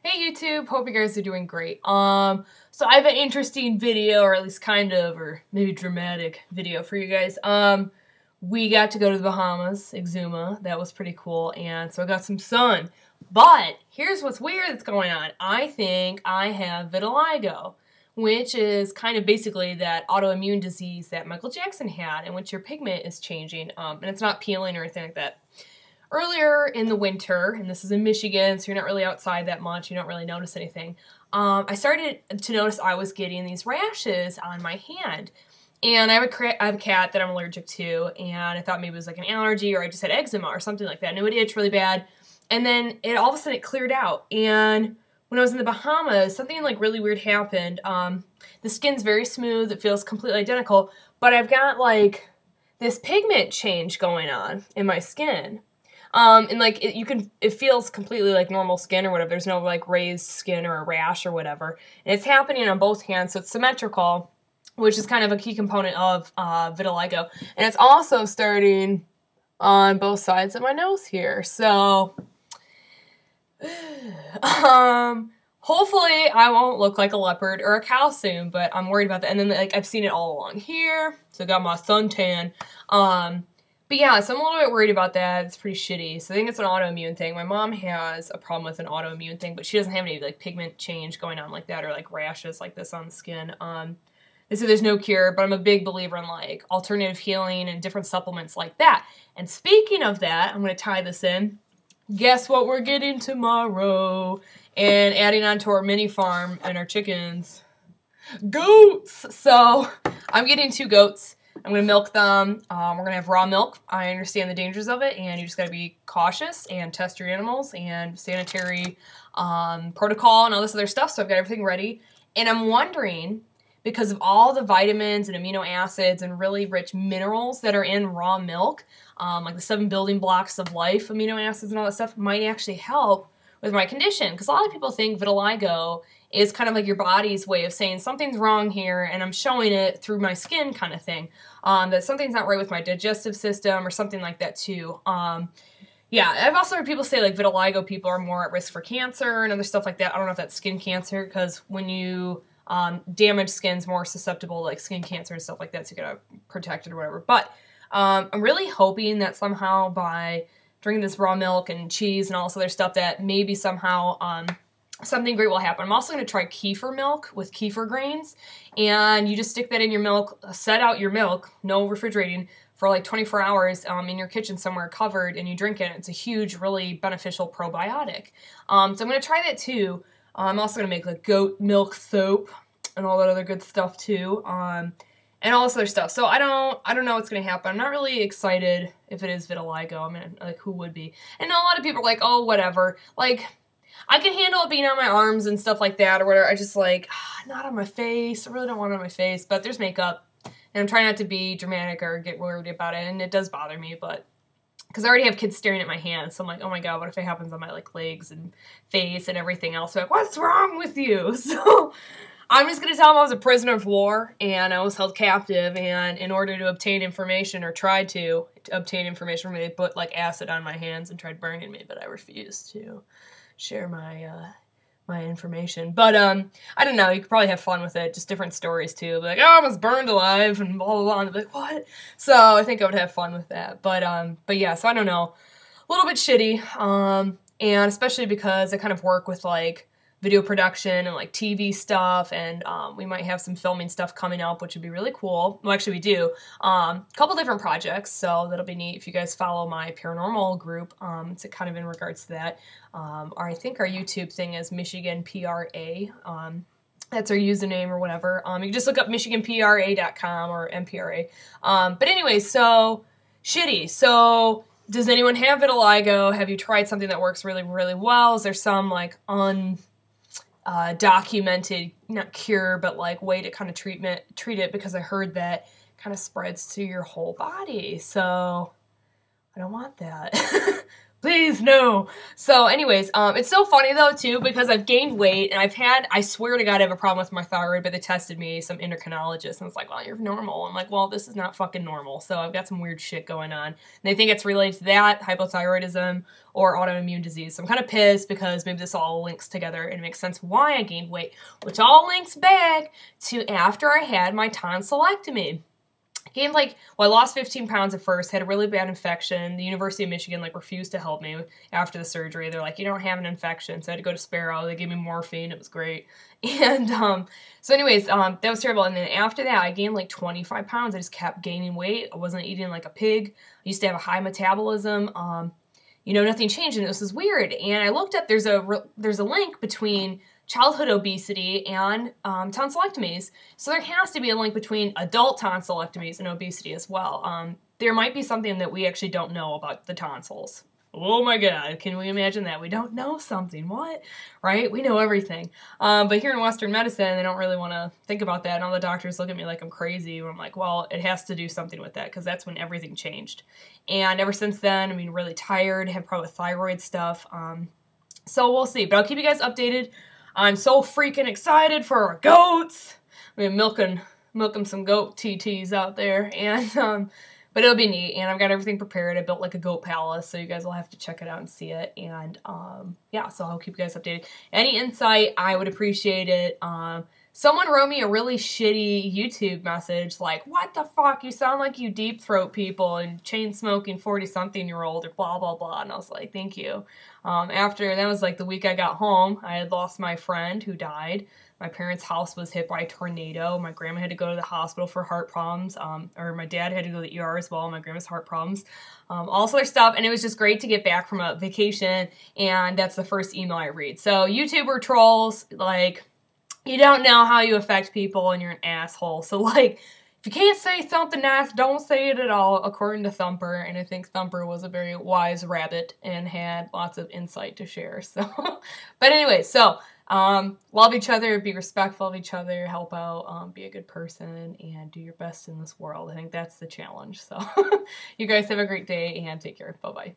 Hey YouTube, hope you guys are doing great. So I have an interesting video, or at least kind of, or maybe dramatic video for you guys. We got to go to the Bahamas, Exuma. That was pretty cool, and so I got some sun. But here's what's weird that's going on. I think I have vitiligo, which is kind of basically that autoimmune disease that Michael Jackson had, in which your pigment is changing, and it's not peeling or anything like that. Earlier in the winter, and this is in Michigan, so you're not really outside that much, you don't really notice anything, I started to notice I was getting these rashes on my hand. And I have a cat that I'm allergic to, and I thought maybe it was like an allergy or I just had eczema or something like that. And it would itch really bad. And then all of a sudden it cleared out. And when I was in the Bahamas, something like really weird happened. The skin's very smooth, it feels completely identical, but I've got like this pigment change going on in my skin. And like it feels completely like normal skin or whatever. There's no like raised skin or a rash or whatever. And it's happening on both hands, so it's symmetrical, which is kind of a key component of vitiligo. And it's also starting on both sides of my nose here. So, hopefully I won't look like a leopard or a cow soon, but I'm worried about that. And then like I've seen it all along here, so I got my suntan. But yeah, so I'm a little bit worried about that. It's pretty shitty. So I think it's an autoimmune thing. My mom has a problem with an autoimmune thing, but she doesn't have any like pigment change going on like that or like rashes like this on the skin. They say there's no cure, but I'm a big believer in like alternative healing and different supplements like that. And speaking of that, I'm going to tie this in. Guess what we're getting tomorrow? And adding on to our mini farm and our chickens. Goats! So I'm getting 2 goats. I'm going to milk them. We're going to have raw milk. I understand the dangers of it, and you just got to be cautious and test your animals and sanitary protocol and all this other stuff. So I've got everything ready. And I'm wondering, because of all the vitamins and amino acids and really rich minerals that are in raw milk, like the 7 building blocks of life, amino acids and all that stuff, might actually help with my condition. Because a lot of people think vitiligo is kind of like your body's way of saying something's wrong here, and I'm showing it through my skin kind of thing. That something's not right with my digestive system or something like that too. Yeah, I've also heard people say like vitiligo people are more at risk for cancer and other stuff like that. I don't know if that's skin cancer, because when you damaged skin's more susceptible to like skin cancer and stuff like that, so you gotta protect it or whatever. But I'm really hoping that somehow by drinking this raw milk and cheese and all this other stuff that maybe somehow something great will happen. I'm also going to try kefir milk with kefir grains, and you just stick that in your milk, set out your milk, no refrigerating, for like 24 hours in your kitchen somewhere covered, and you drink it. It's a huge, really beneficial probiotic. So I'm going to try that too. I'm also going to make like goat milk soap and all that other good stuff too, and all this other stuff. So I don't know what's going to happen. I'm not really excited if it is vitiligo. I mean, like, who would be? And a lot of people are like, oh, whatever. Like, I can handle it being on my arms and stuff like that or whatever. I just like, not on my face. I really don't want it on my face, but there's makeup. And I'm trying not to be dramatic or get worried about it. And it does bother me, but because I already have kids staring at my hands. So I'm like, oh my God, what if it happens on my like legs and face and everything else? So like, what's wrong with you? So I'm just going to tell them I was a prisoner of war and I was held captive, and in order to obtain information, or tried to obtain information from me, they put like acid on my hands and tried burning me, but I refused to share my my information. But I don't know, you could probably have fun with it, just different stories too. Like, oh, I was burned alive and blah blah blah, and they'd be like, what? So I think I would have fun with that. But yeah, so I don't know. A little bit shitty. And especially because I kind of work with like video production and like TV stuff, and we might have some filming stuff coming up, which would be really cool. Well, actually we do. A couple different projects, so that'll be neat if you guys follow my paranormal group. It's kind of in regards to that. Or I think our YouTube thing is Michigan PRA. That's our username or whatever. You can just look up michiganpra.com or MPRA. But anyway, so shitty. So does anyone have vitiligo? Have you tried something that works really, really well? Is there some like documented, not cure, but like way to kind of treat it, because I heard that kind of spreads to your whole body, so I don't want that. Please, no. So anyways, it's so funny though too, because I've gained weight and I swear to God, I have a problem with my thyroid, but they tested me, some endocrinologist, and it's like, well, you're normal. I'm like, well, this is not fucking normal. So I've got some weird shit going on. And they think it's related to that, hypothyroidism, or autoimmune disease. So I'm kind of pissed because maybe this all links together and it makes sense why I gained weight, which all links back to after I had my tonsillectomy. Gained I lost 15 pounds at first, had a really bad infection. The University of Michigan refused to help me after the surgery. They're like, you don't have an infection. So I had to go to Sparrow. They gave me morphine. It was great. And so anyways, that was terrible. And then after that, I gained 25 pounds. I just kept gaining weight. I wasn't eating like a pig. I used to have a high metabolism. Nothing changed, and this was weird. And I looked up, there's a link between childhood obesity and tonsillectomies. So there has to be a link between adult tonsillectomies and obesity as well. There might be something that we actually don't know about the tonsils. Oh my God, can we imagine that? We don't know something, what? Right? We know everything. But here in Western medicine, they don't really want to think about that, and all the doctors look at me like I'm crazy, when I'm like, well, it has to do something with that, because that's when everything changed. And ever since then, really tired, have probably thyroid stuff. So we'll see, but I'll keep you guys updated. I'm so freaking excited for our goats. Milking some goat TTs out there, and but it'll be neat, and I've got everything prepared. I built a goat palace, so you guys will have to check it out and see it, and yeah, so I'll keep you guys updated. Any insight, I would appreciate it. Someone wrote me a really shitty YouTube message, what the fuck, you sound like you deep throat people and chain smoking 40-something-year-old or blah, blah, blah, and I was like, thank you. After, that was the week I got home, I had lost my friend who died. My parents' house was hit by a tornado. My grandma had to go to the hospital for heart problems, or my dad had to go to the ER as well, my grandma's heart problems, all this other stuff, and it was just great to get back from a vacation, and that's the first email I read. So YouTuber trolls, you don't know how you affect people and you're an asshole. So if you can't say something nice, don't say it at all, according to Thumper. And I think Thumper was a very wise rabbit and had lots of insight to share. So, but anyway, so love each other, be respectful of each other, help out, be a good person, and do your best in this world. I think that's the challenge. So you guys have a great day and take care. Bye-bye.